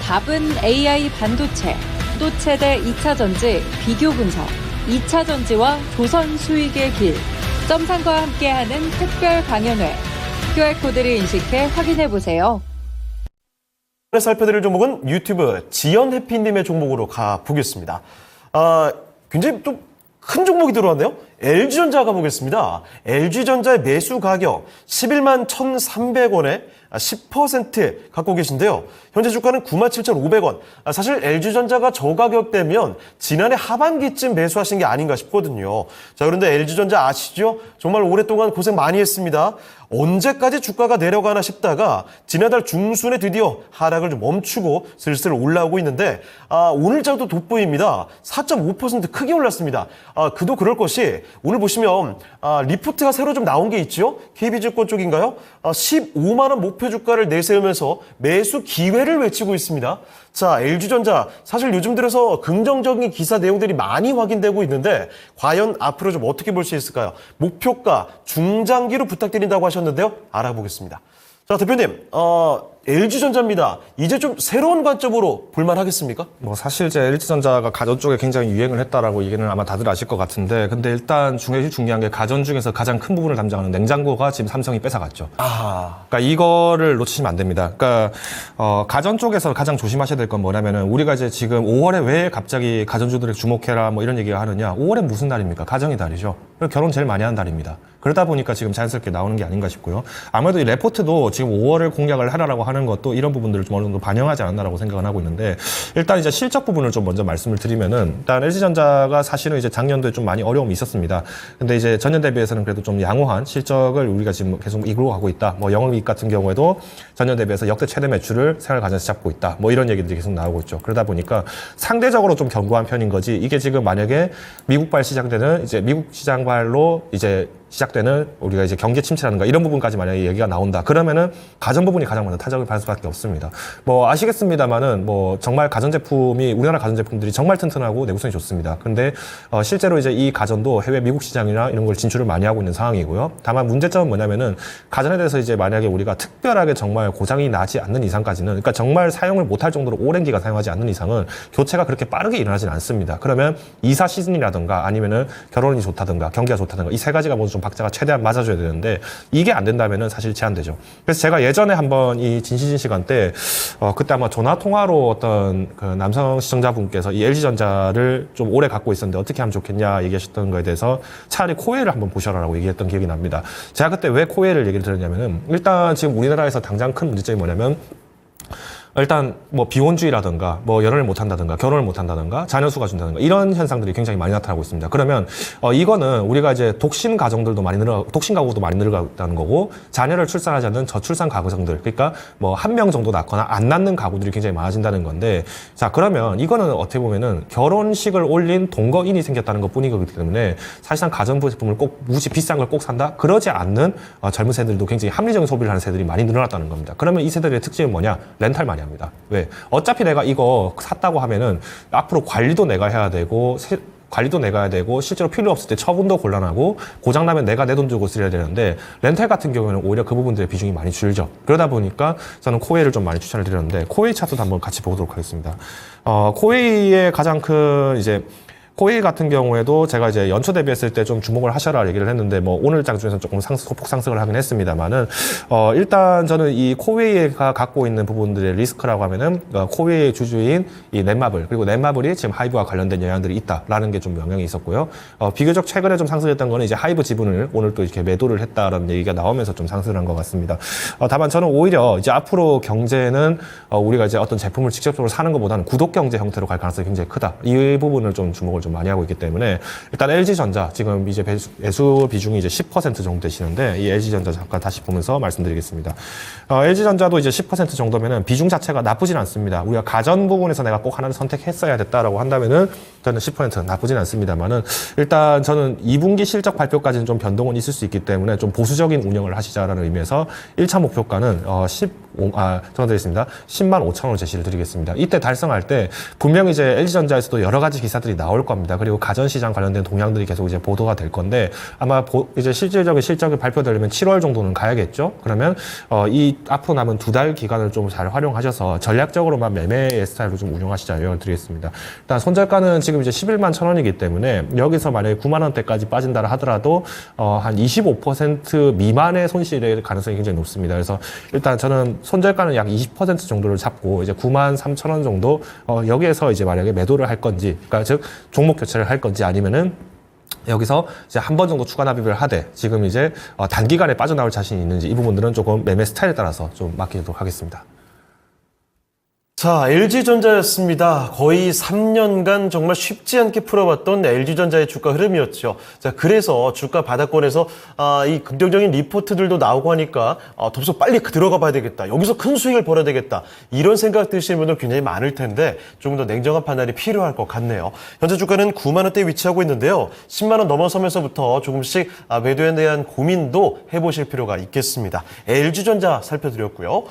답은 AI 반도체, 또 최대 2차 전지 비교 분석, 2차 전지와 조선 수익의 길, 점상과 함께하는 특별 강연회. QR코드를 인식해 확인해보세요. 오늘 살펴드릴 종목은 유튜브 지연해피님의 종목으로 가보겠습니다. 굉장히 또 큰 종목이 들어왔네요. LG전자 가보겠습니다. LG전자의 매수 가격 11만 1,300원에 10% 갖고 계신데요. 현재 주가는 97,500원. 사실 LG전자가 저 가격대면 지난해 하반기쯤 매수하신 게 아닌가 싶거든요. 자, 그런데 LG전자 아시죠? 정말 오랫동안 고생 많이 했습니다. 언제까지 주가가 내려가나 싶다가 지난달 중순에 드디어 하락을 좀 멈추고 슬슬 올라오고 있는데 오늘자도 돋보입니다. 4.5% 크게 올랐습니다. 그도 그럴 것이 오늘 보시면 리포트가 새로 좀 나온 게 있죠. KB증권 쪽인가요? 15만 원 목표 주가를 내세우면서 매수 기회를 외치고 있습니다. 자, LG전자 사실 요즘 들어서 긍정적인 기사 내용들이 많이 확인되고 있는데 과연 앞으로 좀 어떻게 볼 수 있을까요? 목표가 중장기로 부탁드린다고 하셨는데요. 알아보겠습니다. 자, 대표님, LG전자입니다. 이제 좀 새로운 관점으로 볼만하겠습니까? 뭐 사실 이제 LG전자가 가전 쪽에 굉장히 유행을 했다라고 얘기는 아마 다들 아실 것 같은데, 근데 일단 중요한 게 가전 중에서 가장 큰 부분을 담당하는 냉장고가 지금 삼성이 뺏어갔죠. 그러니까 이거를 놓치시면 안 됩니다. 그러니까 가전 쪽에서 가장 조심하셔야 될 건 뭐냐면은 우리가 이제 지금 5월에 왜 갑자기 가전주들에 주목해라 뭐 이런 얘기가 하느냐? 5월엔 무슨 달입니까? 가정의 달이죠. 결혼 제일 많이 하는 달입니다. 그러다 보니까 지금 자연스럽게 나오는 게 아닌가 싶고요. 아무래도 이 레포트도 지금 5월을 공략을 하라라고 하는 것도 이런 부분들을 좀 어느 정도 반영하지 않았나라고 생각을 하고 있는데, 일단 이제 실적 부분을 좀 먼저 말씀을 드리면은, 일단 LG전자가 사실은 이제 작년도에 좀 많이 어려움이 있었습니다. 근데 이제 전년 대비해서는 그래도 좀 양호한 실적을 우리가 지금 계속 이끌고 가고 있다. 뭐 영업이익 같은 경우에도 전년 대비해서 역대 최대 매출을 생활 가전에서 잡고 있다. 뭐 이런 얘기들이 계속 나오고 있죠. 그러다 보니까 상대적으로 좀 견고한 편인 거지. 이게 지금 만약에 미국발 시작되는 이제 미국 시장발로 이제 시작되는 우리가 이제 경기 침체라든가 이런 부분까지 만약에 얘기가 나온다. 그러면은 가전 부분이 가장 먼저 타격을 받을 수밖에 없습니다. 뭐 아시겠습니다만은 뭐 정말 가전제품이 우리나라 가전제품들이 정말 튼튼하고 내구성이 좋습니다. 근데 실제로 이제 이 가전도 해외 미국 시장이나 이런 걸 진출을 많이 하고 있는 상황이고요. 다만 문제점은 뭐냐면은 가전에 대해서 이제 만약에 우리가 특별하게 정말 고장이 나지 않는 이상까지는, 그러니까 정말 사용을 못할 정도로 오랜 기간 사용하지 않는 이상은 교체가 그렇게 빠르게 일어나지는 않습니다. 그러면 이사 시즌이라든가 아니면은 결혼이 좋다든가 경기가 좋다든가 이 세 가지가 모두 좀 박자가 최대한 맞아줘야 되는데 이게 안 된다면은 사실 제한되죠. 그래서 제가 예전에 한번 이 진시진 시간 때 그때 아마 전화 통화로 어떤 그 남성 시청자분께서 이 LG전자를 좀 오래 갖고 있었는데 어떻게 하면 좋겠냐 얘기하셨던 거에 대해서 차라리 코웨이를 한번 보셔라라고 얘기했던 기억이 납니다. 제가 그때 왜 코웨이를 얘기를 들었냐면은 일단 지금 우리나라에서 당장 큰 문제점이 뭐냐면 일단 뭐 비혼주의라든가 뭐 연애를 못한다든가 결혼을 못한다든가 자녀 수가 준다든가 이런 현상들이 굉장히 많이 나타나고 있습니다. 그러면 이거는 우리가 이제 독신 가정들도 많이 독신 가구도 많이 늘어가는 거고, 자녀를 출산하지 않는 저출산 가구성들, 그러니까 뭐 한 명 정도 낳거나 안 낳는 가구들이 굉장히 많아진다는 건데, 자 그러면 이거는 어떻게 보면은 결혼식을 올린 동거인이 생겼다는 것 뿐이기 때문에 사실상 가전부 제품을 꼭 무지 비싼 걸 꼭 산다? 그러지 않는 젊은 세대들도 굉장히 합리적인 소비를 하는 세대들이 많이 늘어났다는 겁니다. 그러면 이 세대들의 특징은 뭐냐? 렌탈 많이 합니다. 왜? 어차피 내가 이거 샀다고 하면은 앞으로 관리도 내가 해야 되고 실제로 필요 없을 때 처분도 곤란하고 고장나면 내가 내 돈 주고 쓰려야 되는데, 렌탈 같은 경우에는 오히려 그 부분들의 비중이 많이 줄죠. 그러다 보니까 저는 코웨이를 좀 많이 추천을 드렸는데, 코웨이 차트도 한번 같이 보도록 하겠습니다. 코웨이의 가장 큰 이제 코웨이 같은 경우에도 제가 이제 연초 대비했을 때 좀 주목을 하셔라 얘기를 했는데, 뭐 오늘 장 중에서 조금 소폭 상승을 하긴 했습니다만은 일단 저는 이 코웨이가 갖고 있는 부분들의 리스크라고 하면은 코웨이의 주주인 이 넷마블, 그리고 넷마블이 지금 하이브와 관련된 영향들이 있다라는 게 좀 영향이 있었고요. 비교적 최근에 좀 상승했던 거는 이제 하이브 지분을 오늘 또 이렇게 매도를 했다라는 얘기가 나오면서 좀 상승을 한 것 같습니다. 다만 저는 오히려 이제 앞으로 경제는 우리가 이제 어떤 제품을 직접적으로 사는 것보다는 구독 경제 형태로 갈 가능성이 굉장히 크다. 이 부분을 좀 주목을 좀 많이 하고 있기 때문에, 일단 LG전자 지금 이제 매수 비중이 이제 10% 정도 되시는데, 이 LG전자 잠깐 다시 보면서 말씀드리겠습니다. LG전자도 이제 10% 정도면은 비중 자체가 나쁘진 않습니다. 우리가 가전 부분에서 내가 꼭 하나를 선택했어야 됐다라고 한다면은 저는 10% 나쁘진 않습니다만은, 일단 저는 2분기 실적 발표까지는 좀 변동은 있을 수 있기 때문에 좀 보수적인 운영을 하시자라는 의미에서 1차 목표가는 전화드리겠습니다. 10만 5천 원을 제시를 드리겠습니다. 이때 달성할 때 분명히 이제 LG전자에서도 여러 가지 기사들이 나올 겁니다. 합니다. 그리고 가전시장 관련된 동향들이 계속 이제 보도가 될 건데 아마 이제 실질적인 실적이 발표되려면 7월 정도는 가야겠죠. 그러면 이 앞으로 남은 2달 기간을 좀 잘 활용하셔서 전략적으로만 매매의 스타일로 좀 운영하시자 요약을 드리겠습니다. 일단 손절가는 지금 이제 11만 1,000원이기 때문에 여기서 만약에 9만 원대까지 빠진다 하더라도 한 25% 미만의 손실의 가능성이 굉장히 높습니다. 그래서 일단 저는 손절가는 약 20% 정도를 잡고 이제 9만 3,000원 정도 여기에서 이제 만약에 매도를 할 건지, 그러니까 즉 종목 교체를 할 건지 아니면은 여기서 이제 한 번 정도 추가 납입을 하되 지금 이제 단기간에 빠져나올 자신이 있는지 이 부분들은 조금 매매 스타일에 따라서 좀 맡기도록 하겠습니다. 자, LG전자였습니다. 거의 3년간 정말 쉽지 않게 풀어봤던 LG전자의 주가 흐름이었죠. 자, 그래서 주가 바닥권에서 이 긍정적인 리포트들도 나오고 하니까 덥석 빨리 들어가 봐야 되겠다. 여기서 큰 수익을 벌어야 되겠다. 이런 생각 드시는 분들 굉장히 많을 텐데 조금 더 냉정한 판단이 필요할 것 같네요. 현재 주가는 9만 원대에 위치하고 있는데요. 10만 원 넘어서면서부터 조금씩 매도에 대한 고민도 해보실 필요가 있겠습니다. LG전자 살펴드렸고요.